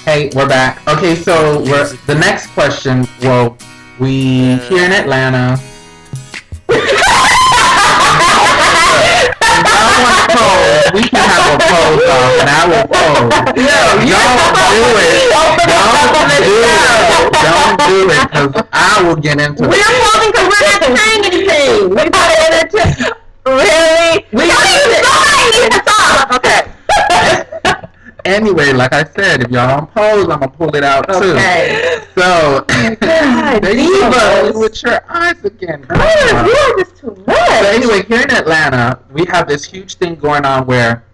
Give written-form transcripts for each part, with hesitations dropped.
Hey, we're back. Okay, so the next question. Well, we here in Atlanta. If y'all want to pose, we can have a pose off, and I will pose. No, Don't do it, because I will get into it. We're posing because we're not saying anything. We got to entertain. Really? We don't even stop. Okay. Anyway, like I said, if y'all don't pose, I'm gonna pull it out too. Okay. So, God, there you go with your eyes again. You are just too much. So anyway, here in Atlanta, we have this huge thing going on where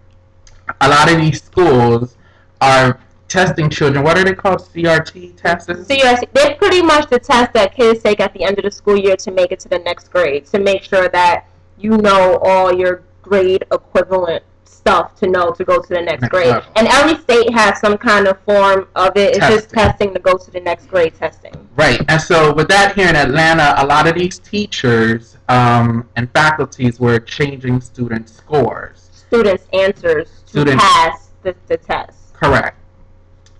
a lot of these schools are testing children. What are they called? CRT tests? CRT. They're pretty much the test that kids take at the end of the school year to make it to the next grade, to make sure that you know all your grade equivalent stuff to know to go to the next grade. Level. And every state has some kind of form of it. It's just testing to go to the next grade testing. Right. And so with that here in Atlanta, a lot of these teachers and faculties were changing student scores. Students' answers to pass the test. Correct.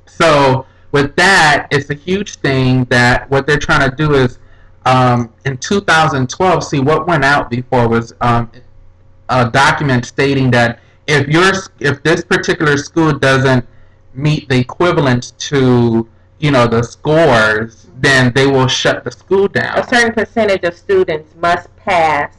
So with that, it's a huge thing that what they're trying to do is in 2012, see what went out before was a document stating that if this particular school doesn't meet the equivalent to the scores, then they will shut the school down. A certain percentage of students must pass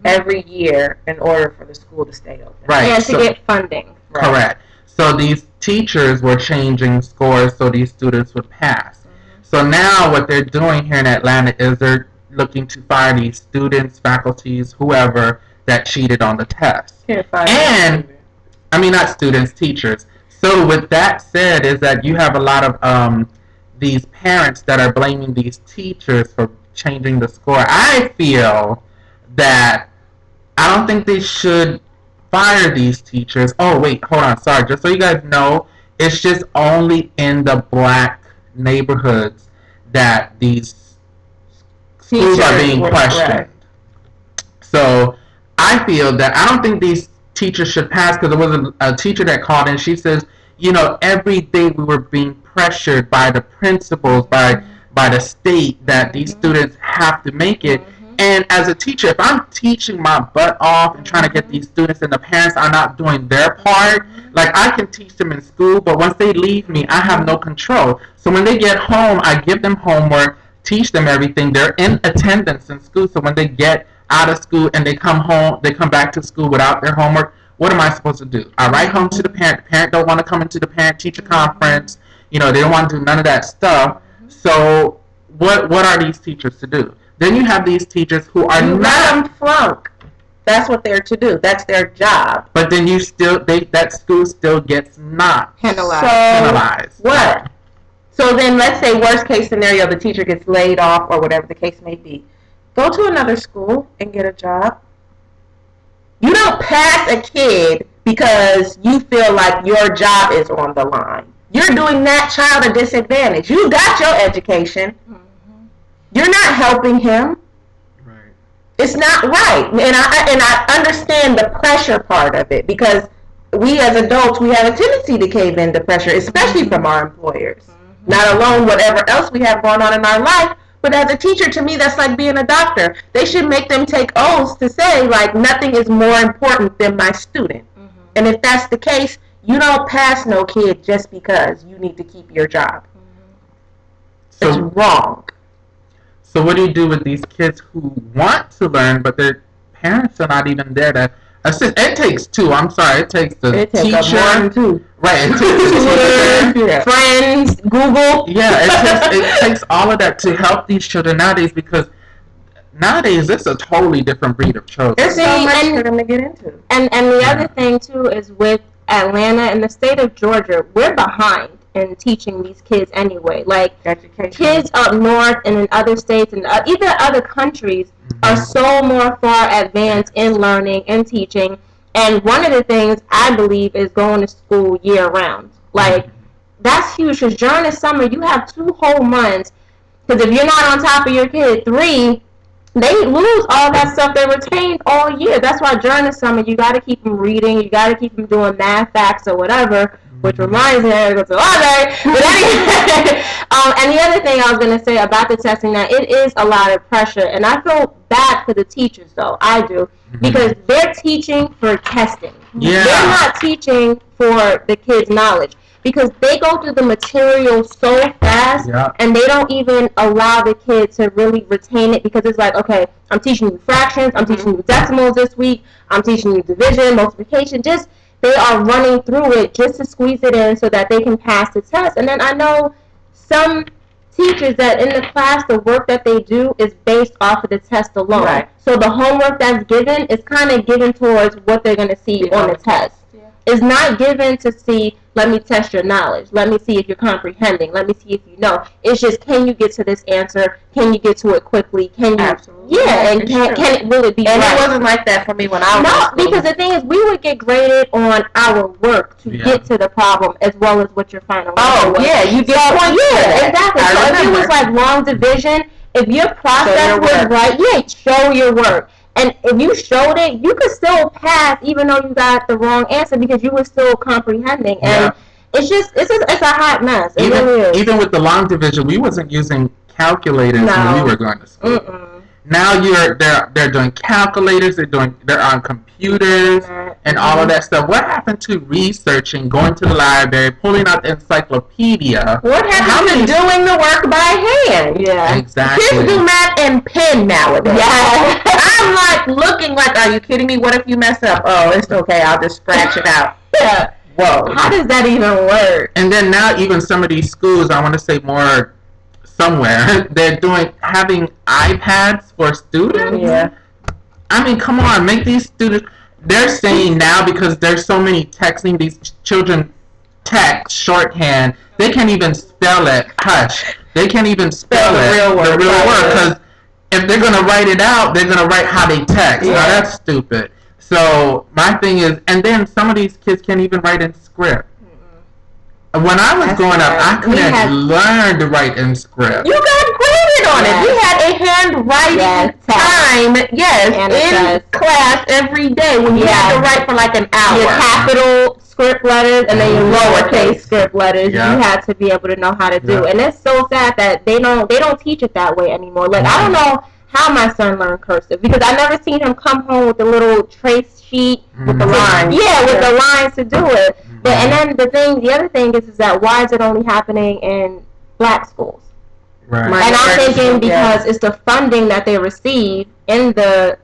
every year in order for the school to stay open. Right. And to get funding. Right. Correct. So these teachers were changing scores so these students would pass. So now what they're doing here in Atlanta is they're looking to fire these students, faculties, whoever that cheated on the test. And I mean, not students, teachers. So with that said, is that you have a lot of these parents that are blaming these teachers for changing the score. I feel that I don't think they should fire these teachers. Oh wait, hold on, sorry. Just so you guys know, it's just only in the black neighborhoods that these schools are being questioned. So I feel that I don't think these teachers should pass, because there was a teacher that called in. She says, every day we were being pressured by the principals, by the state, that these students have to make it. And as a teacher, if I'm teaching my butt off and trying to get these students and the parents are not doing their part, like I can teach them in school, but once they leave me, I have no control. So when they get home, I give them homework, teach them everything. They're in attendance in school. So when they get out of school and they come home, they come back to school without their homework, what am I supposed to do? I write home to the parent. The parent don't want to come into the parent-teacher conference. They don't want to do none of that stuff. So what are these teachers to do? Then you have these teachers who are not flunk. That's what they're to do. That's their job. But then that school still gets not penalized. What? So then let's say worst case scenario, the teacher gets laid off or whatever the case may be. Go to another school and get a job. You don't pass a kid because you feel like your job is on the line. You're doing that child a disadvantage. You got your education. You're not helping him. Right. It's not right. And I understand the pressure part of it, because we as adults, we have a tendency to cave into pressure, especially from our employers. Not alone whatever else we have going on in our life, but as a teacher, to me, that's like being a doctor. They should make them take oaths to say, like, nothing is more important than my student. And if that's the case, you don't pass no kid just because you need to keep your job. It's wrong. So what do you do with these kids who want to learn, but their parents are not even there to assist? It takes two. I'm sorry. It takes the teacher. Right. It takes Twitter, friends, Google. Yeah, it takes all of that to help these children nowadays, because nowadays it's a totally different breed of children. There's so much for them to get into. And the other thing, too, is with Atlanta and the state of Georgia, we're behind in teaching these kids anyway. Like, education. Kids up north and in other states and even other countries are so more far advanced in learning and teaching. And one of the things I believe is going to school year round. Like, that's huge, because during the summer you have 2 whole months. Because if you're not on top of your kid, 3, they lose all that stuff they retained all year. That's why during the summer you got to keep them reading, you got to keep them doing math, facts, or whatever. which reminds me to go to the library. But anyway, and the other thing I was going to say about the testing, now it is a lot of pressure, and I feel bad for the teachers, though. I do, because they're teaching for testing. Yeah. They're not teaching for the kids' knowledge, because they go through the material so fast, and they don't even allow the kids to really retain it, because it's like, okay, I'm teaching you fractions, I'm teaching you decimals this week, I'm teaching you division, multiplication, just they are running through it just to squeeze it in so that they can pass the test. And then I know some teachers that in the class, the work that they do is based off of the test alone. Right. So the homework that's given is kind of given towards what they're going to see on the test. It's not given to see, let me test your knowledge. Let me see if you're comprehending. Let me see if you know. It's just, can you get to this answer? Can you get to it quickly? Can you? Absolutely. Yeah, and can it really be And right? it wasn't like that for me when I was in No, school. because the thing is, we would get graded on our work to get to the problem as well as what your final answer was. Yeah, you get points for that. Exactly. I So if it remember. was like long division, if your process your was work. right, show your work. And if you showed it, you could still pass even though you got the wrong answer because you were still comprehending. And it's a hot mess. It really is. Even with the long division, we wasn't using calculators when we were going to school. Now they're doing calculators, they're on computers and all of that stuff. What happened to researching, going to the library, pulling out the encyclopedia? What happened to doing the work by hand? Yeah. Exactly. Kids do math and pen nowadays. Yeah. I'm like looking like, are you kidding me? What if you mess up? Oh, it's okay. I'll just scratch it out. Yeah. Whoa. How does that even work? And then now even some of these schools, I want to say more somewhere, they're having iPads for students. Yeah. I mean, come on, make these students. They're saying now because there's so many texting, these children text shorthand. They can't even spell it. Hush. They can't even spell the it. real word. The real word. Because if they're gonna write it out, they're gonna write how they text. Yeah. Now that's stupid. So my thing is, and then some of these kids can't even write in script. When I was growing up, I couldn't learn to write in script. You got graded on it. We had a handwriting time, in class every day when you had to write for like an hour. Your capital script letters and then your lowercase script letters. Yeah. You had to be able to know how to do. And it's so sad that they don't teach it that way anymore. Like I don't know how my son learned cursive because I never seen him come home with a little trace sheet with the lines. Yeah, with the lines to do it. But and then the other thing is that why is it only happening in black schools? Right. And I'm thinking because it's the funding that they receive in the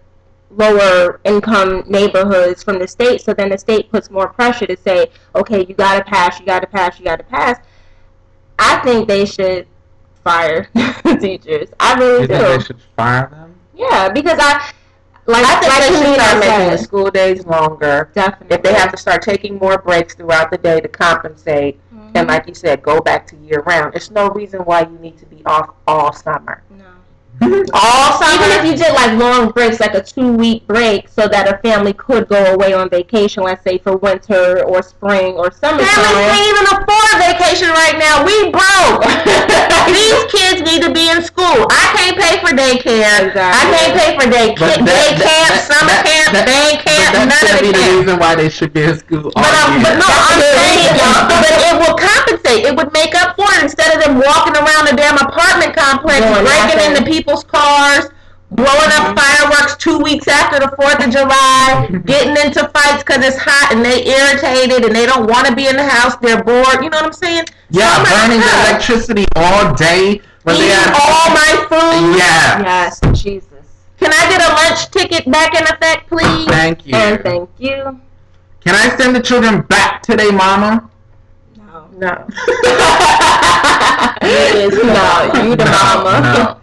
lower income neighborhoods from the state, so then the state puts more pressure to say, okay, you gotta pass, you gotta pass, you gotta pass. I think they should fire teachers. I really You do. think they should fire them? Yeah, because I think they should start making the said, school days longer. definitely. If they have to start taking more breaks throughout the day to compensate, and like you said, go back to year round. There's no reason why you need to be off all summer. No. All summer. Even if you did like long breaks, like a 2-week break, so that a family could go away on vacation, let's say for winter or spring or summertime. Families can't even afford vacation right now. We broke. These kids need to be in school. I can't pay for daycare. Exactly. I can't pay for day camp, summer camp, band camp, But none that's of going to be the the camp. reason why they should be in school all year. But no, I'm saying, y'all, but it will compensate. It would make up for it instead of them walking around the damn apartment complex, breaking into people's cars, blowing up fireworks 2 weeks after the 4th of July, getting into fights because it's hot and they irritated and they don't want to be in the house. They're bored. You know what I'm saying? Yeah, burning the electricity all day. Eating all my food. Yeah. Yes, Jesus. Can I get a lunch ticket back in effect, please? Thank you. And thank you. Can I send the children back to their mama? No. No. You the mama. No.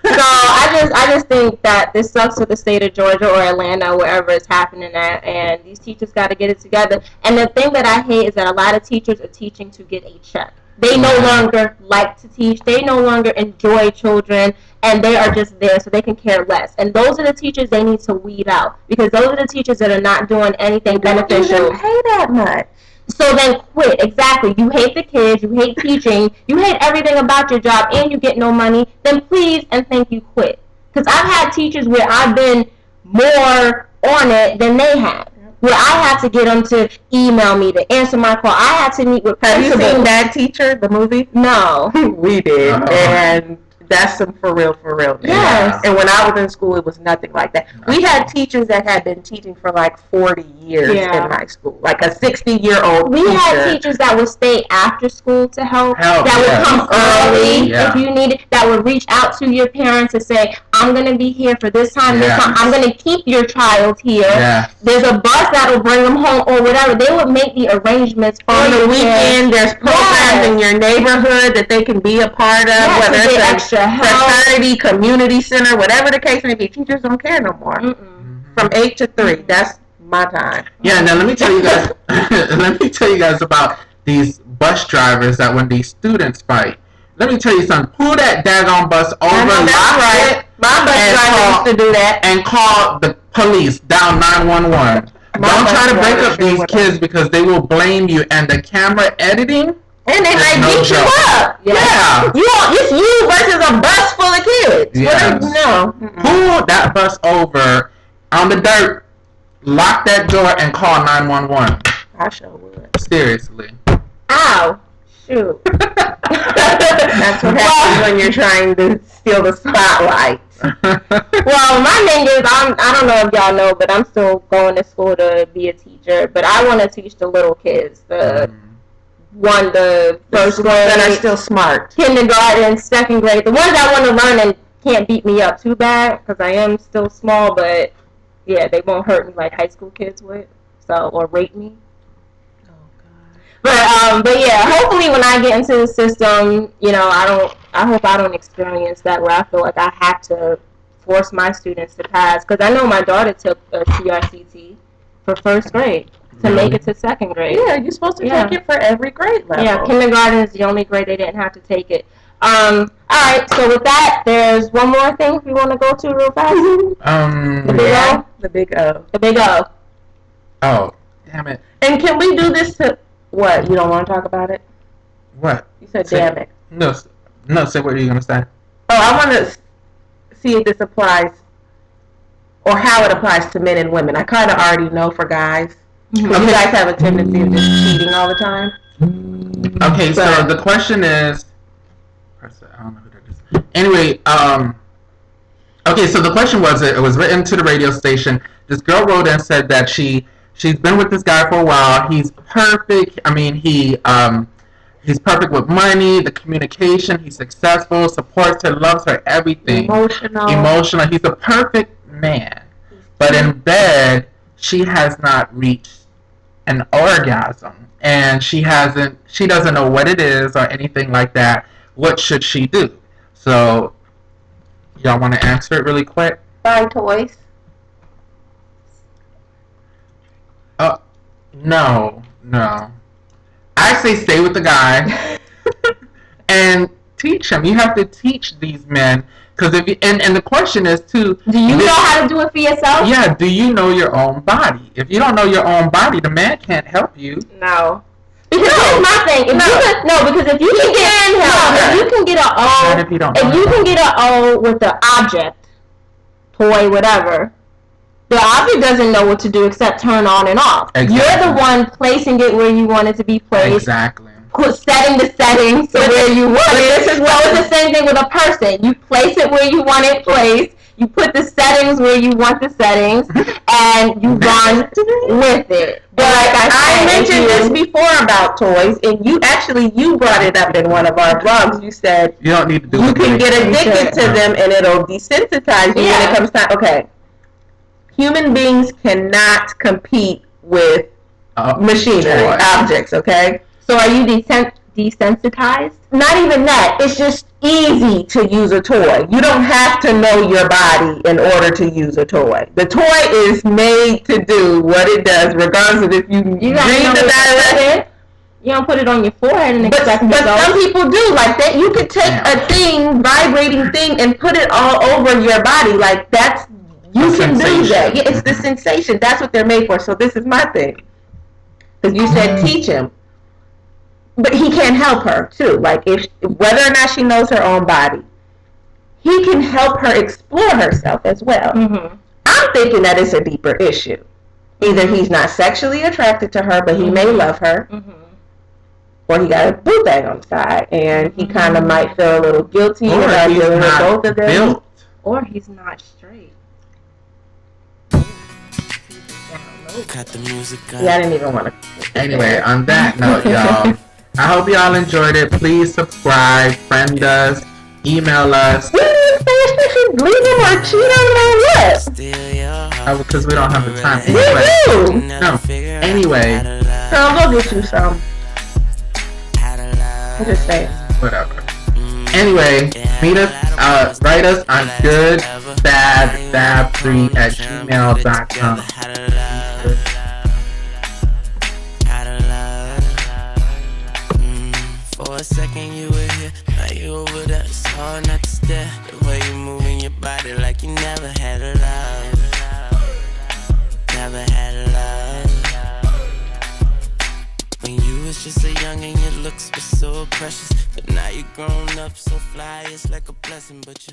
So I just think that this sucks with the state of Georgia or Atlanta, wherever it's happening at, and these teachers got to get it together. And the thing that I hate is that a lot of teachers are teaching to get a check. They no longer like to teach. They no longer enjoy children, and they are just there so they can care less. And those are the teachers they need to weed out, because those are the teachers that are not doing anything beneficial. Don't even pay that much. So then quit. Exactly. You hate the kids. You hate teaching. You hate everything about your job, and you get no money. Then please and thank you quit. Because I've had teachers where I've been more on it than they have. where I had to get them to email me, to answer my call. I had to meet with Have you principals. seen Bad Teacher, the movie? No. We did. Uh-oh. And that's some for real. Yes. And when I was in school, it was nothing like that. We had teachers that had been teaching for like 40 years in my school, like a 60-year-old We teacher. had teachers that would stay after school to help, that would yes. come early Yeah. if you needed, that would reach out to your parents and say, I'm going to be here for this time, this Yes. time. I'm going to keep your child here. Yes. There's a bus that will bring them home or whatever. They would make the arrangements for On the your weekend, kids. there's programs in your neighborhood that they can be a part of, Yes, whether to get it's extra a help. fraternity, community center, whatever the case may be. Teachers don't care no more. From 8 to 3, that's my time. Yeah, now let me tell you guys. Let me tell you guys about these bus drivers that when these students fight. Let me tell you something. Pull that daggone bus over, I know that's lock right. it, My bus and driver call- used to do that. and call the police. Down 911. My Don't bus try to break driver up these would- kids because they will blame you. And the camera editing. And they It's might no beat you joke. up. Yeah. It's you versus a bus full of kids. Yes. No. Pull that bus over on the dirt. Lock that door and call 911. I sure would. Seriously. Ow. Shoot. That's what happens when you're trying to steal the spotlight. Well, my thing is, I don't know if y'all know, but I'm still going to school to be a teacher. But I want to teach the little kids, the first grade, that are still smart. kindergarten, second grade, the ones that want to learn and can't beat me up too bad because I am still small. But yeah, they won't hurt me like high school kids would, or rape me. But yeah, hopefully when I get into the system, I hope I don't experience that where I feel like I have to force my students to pass. Because I know my daughter took a CRCT for first grade to make it to second grade. Yeah, you're supposed to take it for every grade level. Yeah, kindergarten is the only grade they didn't have to take it. All right, so with that, there's one more thing we want to go to real fast. The big O? The big O. The big O. Oh, damn it. And can we do this to... What? You don't want to talk about it? What? You said, damn it. No, say what you're going to say. Oh, I want to see if this applies, or how it applies to men and women. I kind of already know for guys. You guys have a tendency of just cheating all the time. Okay, so the question is... I don't know who that is. Anyway, okay, so the question was, it was written to the radio station. This girl wrote and said that she's been with this guy for a while. He's perfect. I mean, he's perfect with money, the communication. He's successful, supports her, loves her, everything. Emotional. He's a perfect man. But in bed, she has not reached an orgasm. And she doesn't know what it is or anything like that. What should she do? So, y'all want to answer it really quick? Buy toys. No. I say stay with the guy and teach him. You have to teach these men, because and the question is too. Do you know how to do it for yourself? Yeah. Do you know your own body? If you don't know your own body, the man can't help you. No. Because here's my thing. Because if you can get an O, Not if you don't know if you can get an O with the object, toy, whatever, the object doesn't know what to do except turn on and off. Exactly. You're the one placing it where you want it to be placed. Exactly. Setting the settings to where you want it. It's the same thing with a person. You place it where you want it placed. You put the settings where you want the settings, and you run with it. But I mentioned this before about toys, and you brought it up in one of our vlogs. You said you don't need to do. You can get addicted to them, and it'll desensitize you when it comes time. Okay, human beings cannot compete with machinery, objects. Okay. So are you desensitized? Not even that. It's just easy to use a toy. You don't have to know your body in order to use a toy. The toy is made to do what it does, regardless of if you read the directions. You don't put it on your forehead and expect But some people do. Like that, you could take a vibrating thing, and put it all over your body. Like you can do that. Yeah, it's the sensation. That's what they're made for. So this is my thing. Because you said teach him. But he can't help her too. Like whether or not she knows her own body, he can help her explore herself as well. Mm-hmm. I'm thinking that it's a deeper issue. Either he's not sexually attracted to her, but he may love her, or he got a boo bag on the side, and he kind of might feel a little guilty about dealing with both of them. Built. Or he's not straight. Cut the music up. Yeah, I didn't even want to. Anyway, on that note, y'all, I hope y'all enjoyed it. Please subscribe, friend us, email us. We didn't say if you should leave him or cheat on him or what. Because we don't have the time. We Anyway, do. no. Anyway, I'll go get you some. I'm just saying. whatever. Anyway, meet us, write us on goodsadfab3@gmail.com. For a second you were here, now you over there. It's hard not to stare. The way you moving your body like you never had a love. Never had a love. When you was just so young and your looks were so precious, but now you're grown up, so fly. It's like a blessing, but you